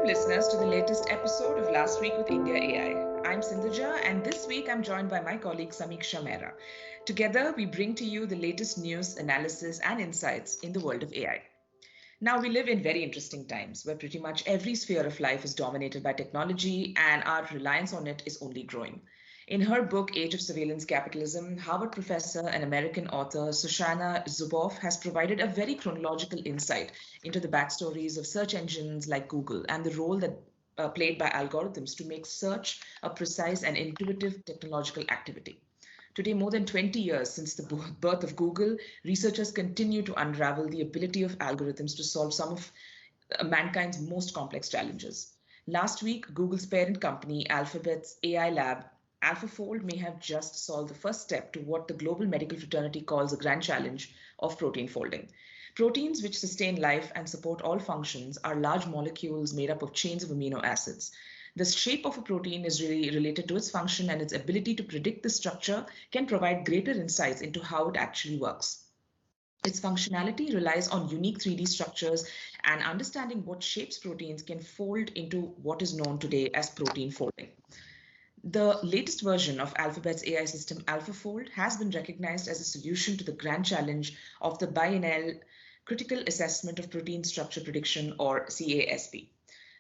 Welcome, listeners, to the latest episode of Last Week with India AI. I'm Sindhuja, and this week I'm joined by my colleague Samiksha Mehra. Together, we bring to you the latest news, analysis, and insights in the world of AI. Now, we live in very interesting times where pretty much every sphere of life is dominated by technology, and our reliance on it is only growing. In her book, Age of Surveillance Capitalism, Harvard professor and American author Shoshana Zuboff has provided a very chronological insight into the backstories of search engines like Google and the role that played by algorithms to make search a precise and intuitive technological activity. Today, more than 20 years since the birth of Google, researchers continue to unravel the ability of algorithms to solve some of mankind's most complex challenges. Last week, Google's parent company, Alphabet's AI lab, AlphaFold, may have just solved the first step to what the global medical fraternity calls a grand challenge of protein folding. Proteins, which sustain life and support all functions, are large molecules made up of chains of amino acids. The shape of a protein is really related to its function, and its ability to predict the structure can provide greater insights into how it actually works. Its functionality relies on unique 3D structures, and understanding what shapes proteins can fold into what is known today as protein folding. The latest version of Alphabet's AI system, AlphaFold, has been recognized as a solution to the grand challenge of the biennial Critical Assessment of Protein Structure Prediction, or CASP.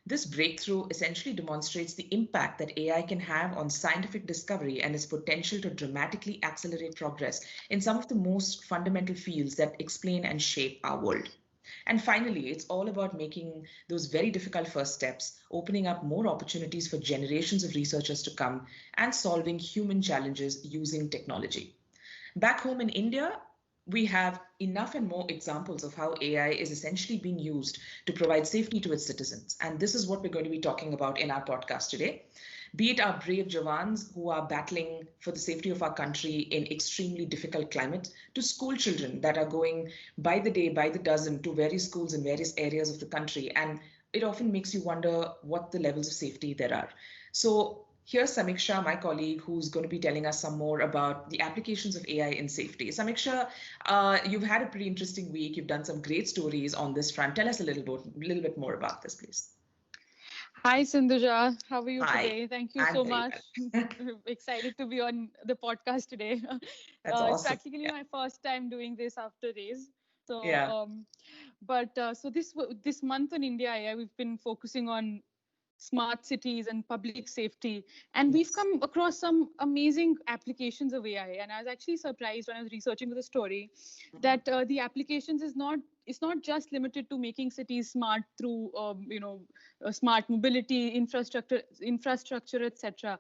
This breakthrough essentially demonstrates the impact that AI can have on scientific discovery and its potential to dramatically accelerate progress in some of the most fundamental fields that explain and shape our world. And finally, it's all about making those very difficult first steps, opening up more opportunities for generations of researchers to come, and solving human challenges using technology. Back home in India, we have enough and more examples of how AI is essentially being used to provide safety to its citizens. And this is what we're going to be talking about in our podcast today. Be it our brave Jawans who are battling for the safety of our country in extremely difficult climate, to school children that are going by the day, by the dozen to various schools in various areas of the country. And it often makes you wonder what the levels of safety there are. So here's Samiksha, my colleague, who's going to be telling us some more about the applications of AI in safety. Samiksha, you've had a pretty interesting week. You've done some great stories on this front. Tell us a little bit more about this, please. Hi, Sindhuja. How are you Hi, today? Thank you I'm so very much. well. Excited to be on the podcast today. That's It's awesome. practically Yeah. my first time doing this after days. So, Yeah. this month in India, yeah, we've been focusing on smart cities and public safety, and we've Yes. come across some amazing applications of AI. And I was actually surprised when I was researching for the story Mhm. that the applications is not it's not just limited to making cities smart through smart mobility infrastructure, etc.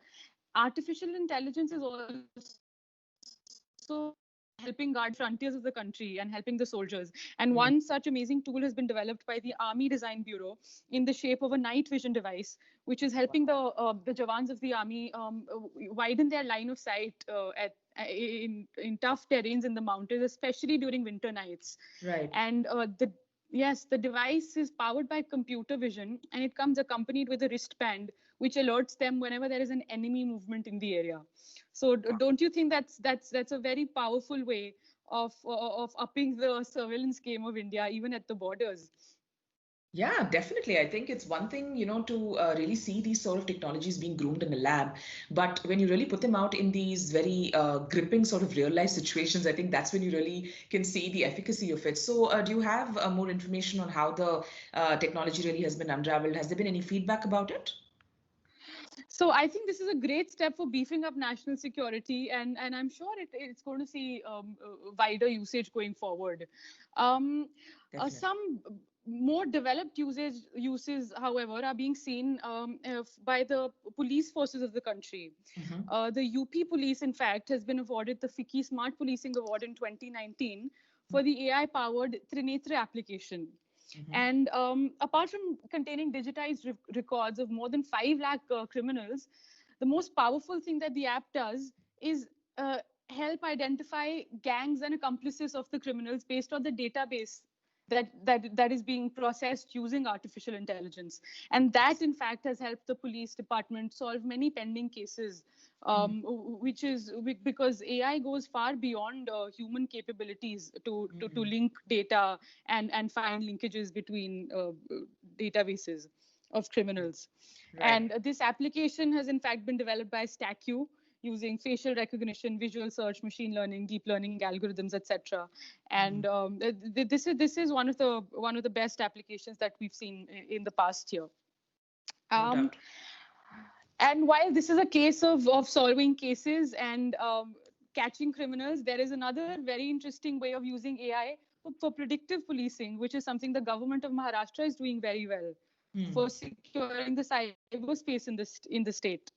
Artificial intelligence is also helping guard the frontiers of the country and helping the soldiers. And one Mm. such amazing tool has been developed by the Army Design Bureau in the shape of a night vision device, which is helping the Jawans of the army widen their line of sight in tough terrains in the mountains, especially during winter nights. Right. And the Yes, the device is powered by computer vision, and it comes accompanied with a wristband which alerts them whenever there is an enemy movement in the area. So don't you think that's a very powerful way of upping the surveillance game of India, even at the borders? Yeah, definitely. I think it's one thing, to really see these sort of technologies being groomed in a lab. But when you really put them out in these very gripping sort of real life situations, I think that's when you really can see the efficacy of it. So, do you have more information on how the technology really has been unraveled? Has there been any feedback about it? So I think this is a great step for beefing up national security, and I'm sure it's going to see wider usage going forward. Um, Definitely. some more developed uses, however, are being seen by the police forces of the country. Hmm. The UP Police, in fact, has been awarded the FICCI Smart Policing Award in 2019 for the AI-powered Trinetra application. Hmm. And apart from containing digitized records of more than 5 lakh criminals, the most powerful thing that the app does is help identify gangs and accomplices of the criminals based on the database that is being processed using artificial intelligence. And that, in fact, has helped the police department solve many pending cases, which is because AI goes far beyond human capabilities to Hmm. link data and find linkages between databases. of criminals. Right. And this application has in fact been developed by StackU using facial recognition, visual search, machine learning, deep learning algorithms, etc. And this is one of the best applications that we've seen in the past year. No Um, doubt. and while this is a case of solving cases and catching criminals, there is another very interesting way of using AI for predictive policing, which is something the government of Maharashtra is doing very well for securing the cyberspace in the state.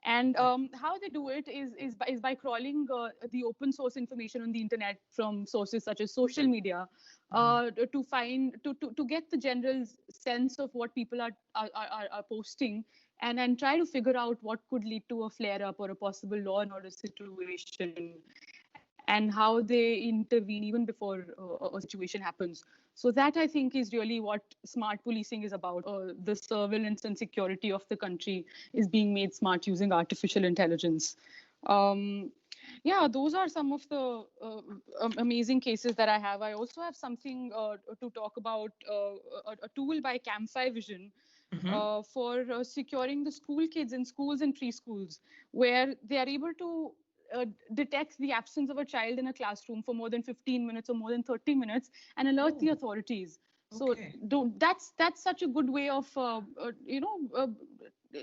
And how they do it is by crawling the open source information on the internet from sources such as social media to get the general sense of what people are posting and try to figure out what could lead to a flare up or a possible law and order situation and how they intervene even before a situation happens. So that I think is really what smart policing is about. The surveillance and security of the country is being made smart using artificial intelligence. Yeah, those are some of the amazing cases that I have. I also have something to talk about, a tool by Camfi Vision for securing the school kids in schools and preschools, where they are able to detect the absence of a child in a classroom for more than 15 minutes or more than 30 minutes and alert the authorities. Okay. So that's such a good way of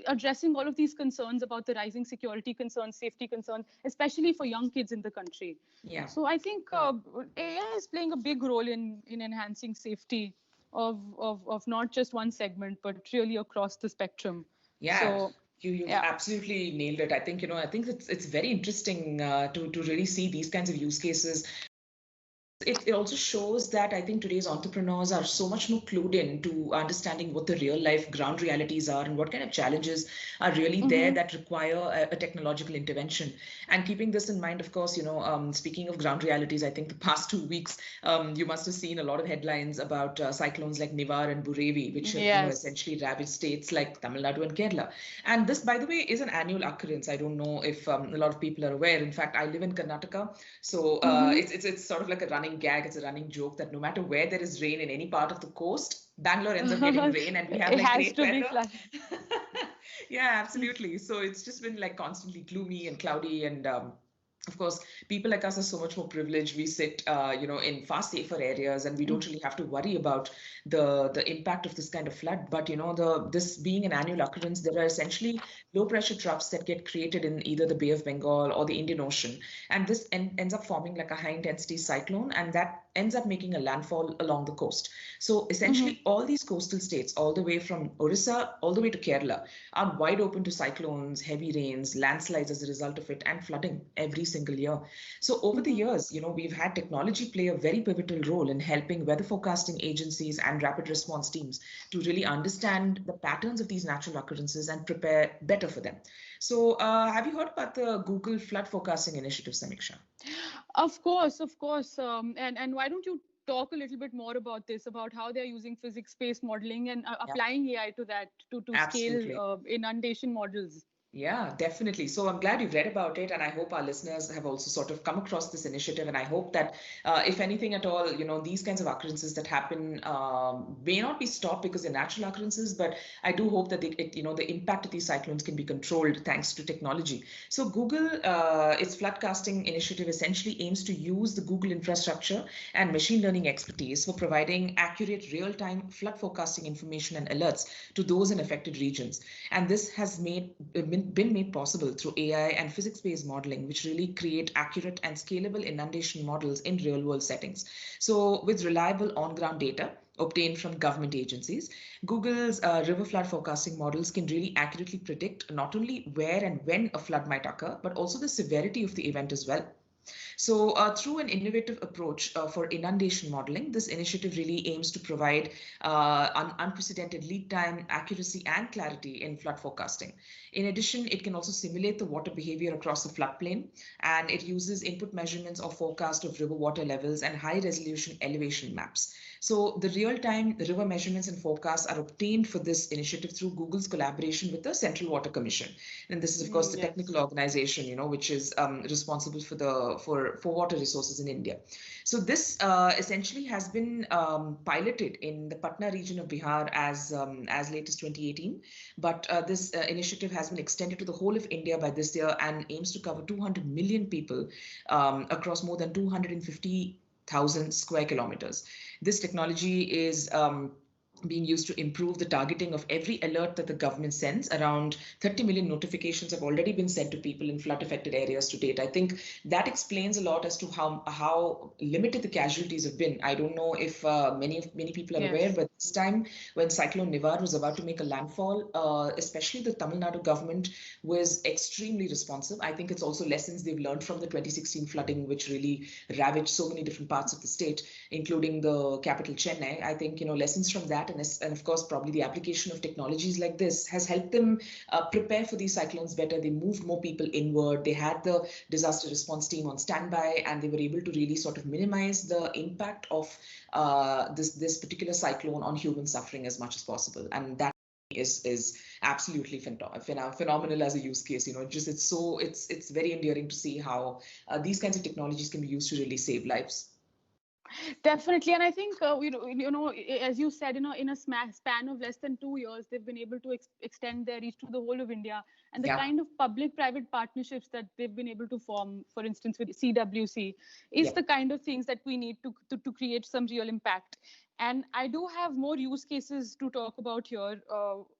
addressing all of these concerns about the rising security concerns, safety concerns, especially for young kids in the country. Yeah. So I think AI is playing a big role in enhancing safety of not just one segment, but really across the spectrum. Yeah. So, You've absolutely nailed it. I think, I think it's very interesting to really see these kinds of use cases. It also shows that I think today's entrepreneurs are so much more clued in to understanding what the real life ground realities are and what kind of challenges are really there that require a technological intervention. And keeping this in mind, of course, speaking of ground realities, I think the past 2 weeks, you must have seen a lot of headlines about cyclones like Nivar and Burevi, which have essentially ravaged states like Tamil Nadu and Kerala. And this, by the way, is an annual occurrence. I don't know if a lot of people are aware. In fact, I live in Karnataka, so it's sort of like a running gag. It's a running joke that no matter where there is rain in any part of the coast, Bangalore ends up getting rain, and we have like great weather. Yeah, absolutely. So it's just been like constantly gloomy and cloudy, and of course, people like us are so much more privileged. We sit, in far safer areas, and we don't really have to worry about the impact of this kind of flood. But this being an annual occurrence, there are essentially low pressure troughs that get created in either the Bay of Bengal or the Indian Ocean, and this ends up forming like a high intensity cyclone, and that ends up making a landfall along the coast. So essentially, all these coastal states, all the way from Orissa all the way to Kerala, are wide open to cyclones, heavy rains, landslides as a result of it, and flooding every single year. So over the years, we've had technology play a very pivotal role in helping weather forecasting agencies and rapid response teams to really understand the patterns of these natural occurrences and prepare better for them. So have you heard about the Google Flood Forecasting Initiative, Samiksha? Of course. And why don't you talk a little bit more about this, about how they're using physics-based modeling and applying AI to that to scale inundation models? Yeah, definitely. So I'm glad you've read about it, and I hope our listeners have also sort of come across this initiative. And I hope that if anything at all, these kinds of occurrences that happen may not be stopped because they're natural occurrences, but I do hope that the impact of these cyclones can be controlled thanks to technology. So Google, its floodcasting initiative essentially aims to use the Google infrastructure and machine learning expertise for providing accurate real-time flood forecasting information and alerts to those in affected regions. And this has been made possible through AI and physics-based modeling, which really create accurate and scalable inundation models in real-world settings. So with reliable on-ground data obtained from government agencies, Google's river flood forecasting models can really accurately predict not only where and when a flood might occur, but also the severity of the event as well. So through an innovative approach for inundation modeling, this initiative really aims to provide unprecedented lead time, accuracy, and clarity in flood forecasting. In addition, it can also simulate the water behavior across the floodplain, and it uses input measurements or forecast of river water levels and high-resolution elevation maps. So the real-time river measurements and forecasts are obtained for this initiative through Google's collaboration with the Central Water Commission. And this is, of course, the technical organization, which is responsible for the for water resources in India. So this essentially has been piloted in the Patna region of Bihar as late as 2018, but this initiative has been extended to the whole of India by this year and aims to cover 200 million people across more than 250,000 square kilometers. This technology is being used to improve the targeting of every alert that the government sends. Around 30 million notifications have already been sent to people in flood affected areas to date. I think that explains a lot as to how limited the casualties have been. I don't know if many people are aware, but this time when Cyclone Nivar was about to make a landfall, especially the Tamil Nadu government was extremely responsive. I think it's also lessons they've learned from the 2016 flooding, which really ravaged so many different parts of the state, including the capital Chennai. I think, lessons from that, and of course probably the application of technologies like this has helped them prepare for these cyclones better. They moved more people inward. They had the disaster response team on standby, and they were able to really sort of minimize the impact of this particular cyclone on human suffering as much as possible. And that is absolutely phenomenal as a use case. It's very endearing to see how these kinds of technologies can be used to really save lives. Definitely, and I think as you said, in a span of less than 2 years, they've been able to extend their reach to the whole of India, and the kind of public-private partnerships that they've been able to form, for instance, with CWC, is the kind of things that we need to create some real impact. And I do have more use cases to talk about here,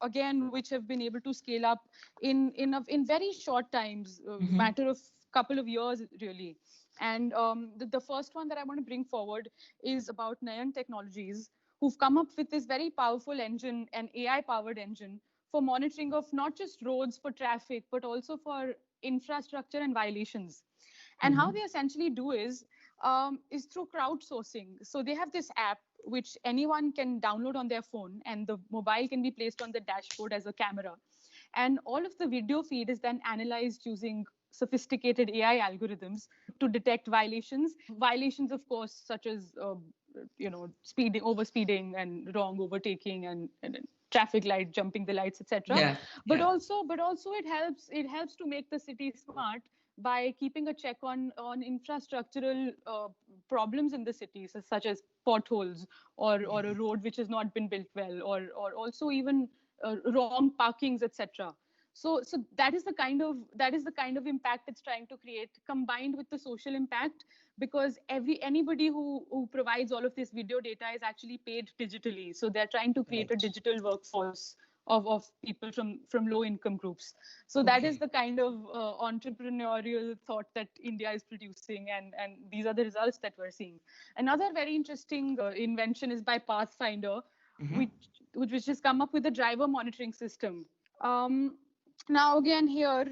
again, which have been able to scale up in very short times, matter of couple of years, really. And the first one that I want to bring forward is about Nayan Technologies, who've come up with this very powerful engine, an AI-powered engine for monitoring of not just roads for traffic, but also for infrastructure and violations. And how they essentially do is through crowdsourcing. So they have this app which anyone can download on their phone, and the mobile can be placed on the dashboard as a camera. And all of the video feed is then analyzed using sophisticated AI algorithms to detect violations. Violations, of course, such as speeding, overspeeding, and wrong overtaking, and traffic light jumping the lights, etc. But also it helps to make the city smart by keeping a check on infrastructural problems in the city, such as potholes or a road which has not been built well, or also even wrong parkings, etc. So that is the kind of impact it's trying to create, combined with the social impact, because anybody who provides all of this video data is actually paid digitally. So they're trying to create a digital workforce of people from low income groups. So that is the kind of entrepreneurial thought that India is producing, and these are the results that we're seeing. Another very interesting invention is by Pathfinder, which has come up with a driver monitoring system. Now, again, here,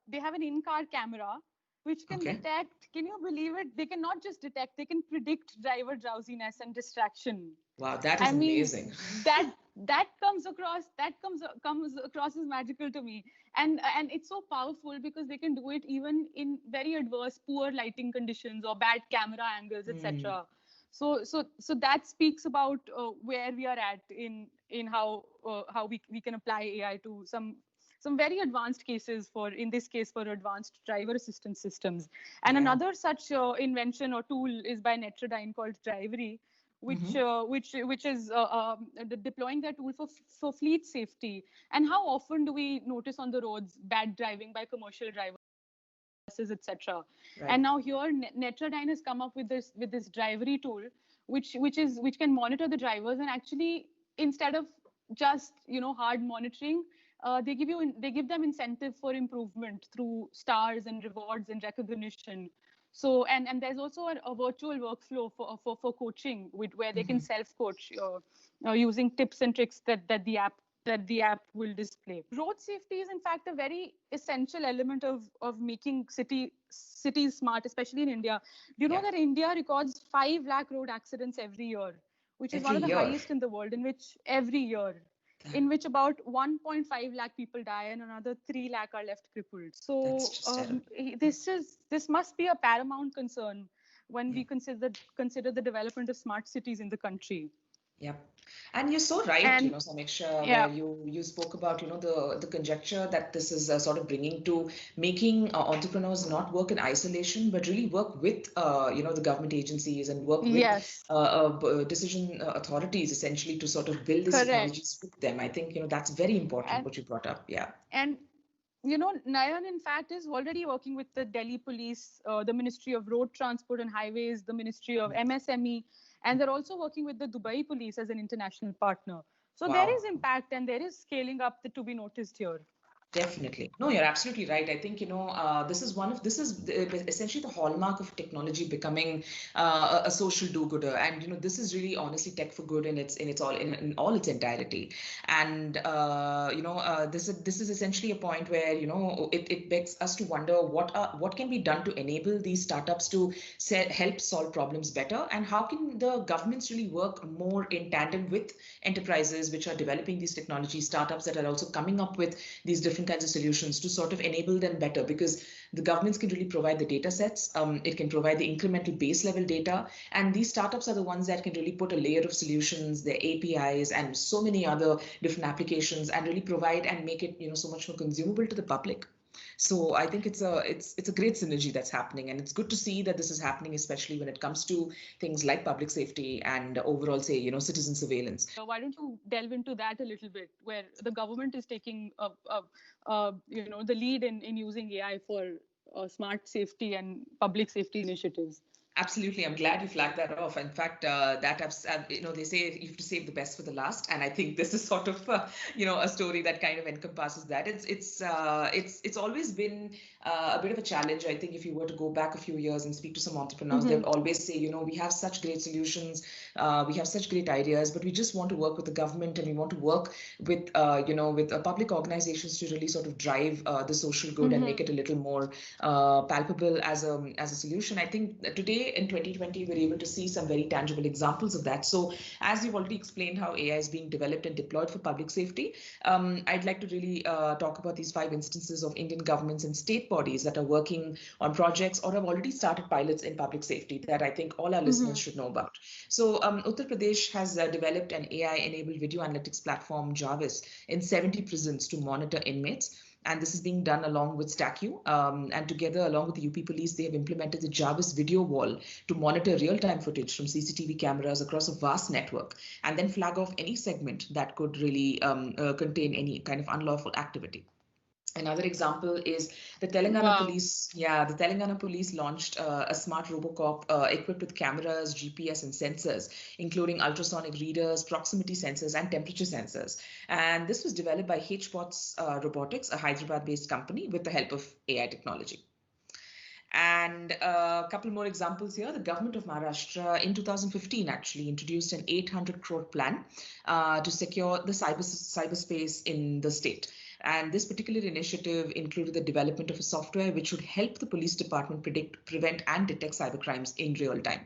they have an in-car camera which can detect, can you believe it? They can not just detect, they can predict driver drowsiness and distraction. Wow, that is amazing. That comes across as magical to me. And it's so powerful because they can do it even in very adverse, poor lighting conditions or bad camera angles, etc. So that speaks about where we are at in how we can apply AI to some very advanced cases, in this case for advanced driver assistance systems. And another such invention or tool is by Netradyne called Drivery, which is deploying their tool for fleet safety. And how often do we notice on the roads bad driving by commercial drivers, etc. And now here Netradyne has come up with this Drivery tool, which can monitor the drivers, and actually, instead of just hard monitoring, they give them incentive for improvement through stars and rewards and recognition. So and there's also a virtual workflow for coaching, where they can self-coach using tips and tricks that the app will display. Road safety is in fact a very essential element of making cities smart, especially in India. Do you know that India records 5 lakh road accidents every year, which is one of the highest in the world, in which about 1.5 lakh people die and another 3 lakh are left crippled. So this must be a paramount concern when we consider the development of smart cities in the country. Yeah. And you're so right, And Samiksha, where yeah, you spoke about, the conjecture that this is sort of bringing to making entrepreneurs not work in isolation, but really work with, the government agencies and work with yes, decision authorities essentially to sort of build these correct. technologies with them. I think, that's very important And what you brought up. Yeah. and Nayan, in fact, is already working with the Delhi Police, the Ministry of Road Transport and Highways, the Ministry of MSME, and they're also working with the Dubai Police as an international partner. So there is Wow. impact and there is scaling up to be noticed here. Definitely. No, you're absolutely right. I think, essentially the hallmark of technology becoming a social do-gooder. And, this is really honestly tech for good in all its entirety. And, this is essentially a point where, it begs us to wonder what can be done to enable these startups to help solve problems better, and how can the governments really work more in tandem with enterprises which are developing these technology startups that are also coming up with these different kinds of solutions to sort of enable them better, because the governments can really provide the data sets, it can provide the incremental base level data, and these startups are the ones that can really put a layer of solutions, their APIs and so many other different applications, and really provide and make it so much more consumable to the public. So I think it's a great synergy that's happening, and it's good to see that this is happening, especially when it comes to things like public safety and overall, say, citizen surveillance. Why don't you delve into that a little bit, where the government is taking the lead in using AI for smart safety and public safety initiatives? Absolutely. I'm glad you flagged that off. In fact, they say you have to save the best for the last, and I think this is sort of, a story that kind of encompasses that. It's always been a bit of a challenge. I think if you were to go back a few years and speak to some entrepreneurs, they'll Mm-hmm. always say, we have such great solutions, we have such great ideas, but we just want to work with the government, and we want to work with public organizations to really sort of drive the social good and Mm-hmm. make it a little more palpable as a solution. I think that today in 2020 we're able to see some very tangible examples of that. So as you've already explained how AI is being developed and deployed for public safety, I'd like to really talk about these 5 instances of Indian governments and state bodies that are working on projects or have already started pilots in public safety that I think all our listeners Mm-hmm. should know about. So Uttar Pradesh has developed an AI-enabled video analytics platform, Jarvis, in 70 prisons to monitor inmates, and this is being done along with StackU. And together, along with the UP Police, they have implemented the Jarvis video wall to monitor real-time footage from CCTV cameras across a vast network, and then flag off any segment that could really contain any kind of unlawful activity. Another example is the Telangana Wow. police. Yeah, the Telangana police launched a smart Robocop equipped with cameras, GPS, and sensors, including ultrasonic readers, proximity sensors, and temperature sensors. And this was developed by HBots Robotics, a Hyderabad-based company, with the help of AI technology. And a couple more examples here. The government of Maharashtra in 2015 actually introduced an 800 crore plan to secure the cyberspace in the state. And this particular initiative included the development of a software which would help the police department predict, prevent, and detect cybercrimes in real time.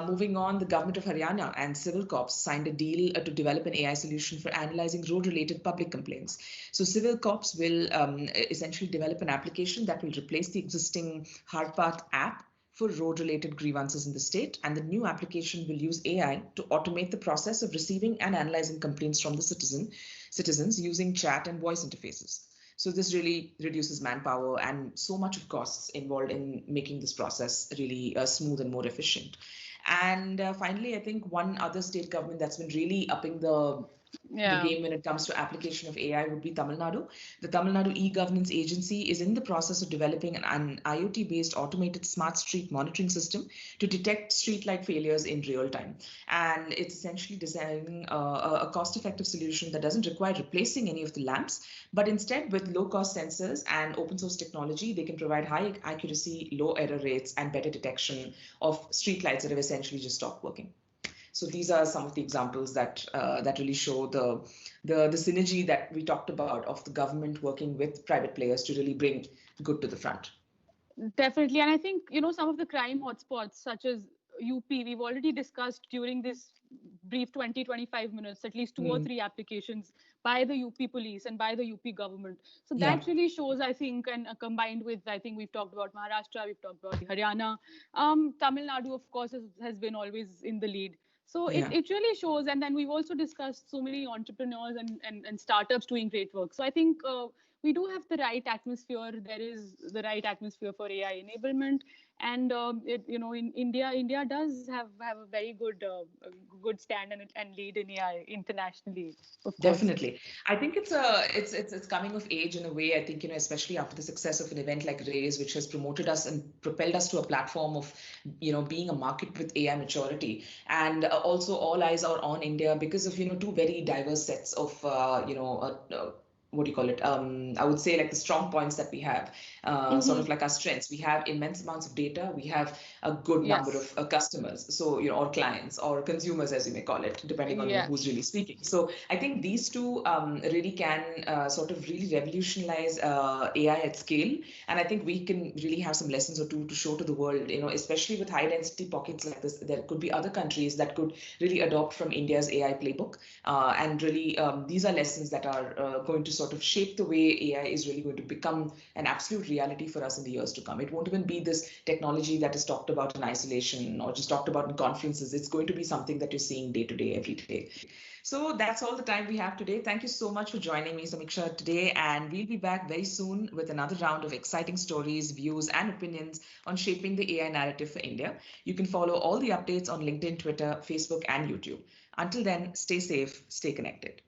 Moving on, the government of Haryana and Civil Corps signed a deal to develop an AI solution for analyzing road-related public complaints. So Civil Corps will essentially develop an application that will replace the existing HardPath app for road-related grievances in the state, and the new application will use AI to automate the process of receiving and analyzing complaints from the citizens using chat and voice interfaces. So this really reduces manpower and so much of costs involved in making this process really smooth and more efficient. And finally, I think one other state government that's been really upping the Yeah. game when it comes to application of AI would be Tamil Nadu. The Tamil Nadu e-governance agency is in the process of developing an IoT-based automated smart street monitoring system to detect street light failures in real time. And it's essentially designing a cost-effective solution that doesn't require replacing any of the lamps, but instead with low-cost sensors and open source technology, they can provide high accuracy, low error rates, and better detection of street lights that have essentially just stopped working. So these are some of the examples that really show the synergy that we talked about of the government working with private players to really bring good to the front. Definitely. And I think, some of the crime hotspots, such as UP, we've already discussed during this brief 20-25 minutes, at least two or Mm, three applications by the UP police and by the UP government. So yeah. that really shows, I think, and combined with, I think we've talked about Maharashtra, we've talked about Haryana. Tamil Nadu, of course, has been always in the lead. So it really shows. And then we've also discussed so many entrepreneurs and startups doing great work. So I think we do have the right atmosphere. There is the right atmosphere for AI enablement. And in India does have a very good stand and lead in AI internationally, of course. Definitely. I think it's coming of age in a way. I think, especially after the success of an event like Raise, which has promoted us and propelled us to a platform of, being a market with AI maturity. And also all eyes are on India because of, two very diverse sets of, what do you call it? I would say like the strong points that we have, sort of Mm-hmm. like our strengths. We have immense amounts of data. We have a good number of Yes. customers, so or clients or consumers, as you may call it, depending on who's Yes. really speaking. So I think these two really can sort of really revolutionize AI at scale, and I think we can really have some lessons or two to show to the world. Especially with high density pockets like this, there could be other countries that could really adopt from India's AI playbook, and really these are lessons that are going to sort of shape the way AI is really going to become an absolute reality for us in the years to come. It won't even be this technology that is talked about in isolation or just talked about in conferences. It's going to be something that you're seeing day to day, every day. So that's all the time we have today. Thank you so much for joining me, Samiksha, today. And we'll be back very soon with another round of exciting stories, views, and opinions on shaping the AI narrative for India. You can follow all the updates on LinkedIn, Twitter, Facebook, and YouTube. Until then, stay safe, stay connected.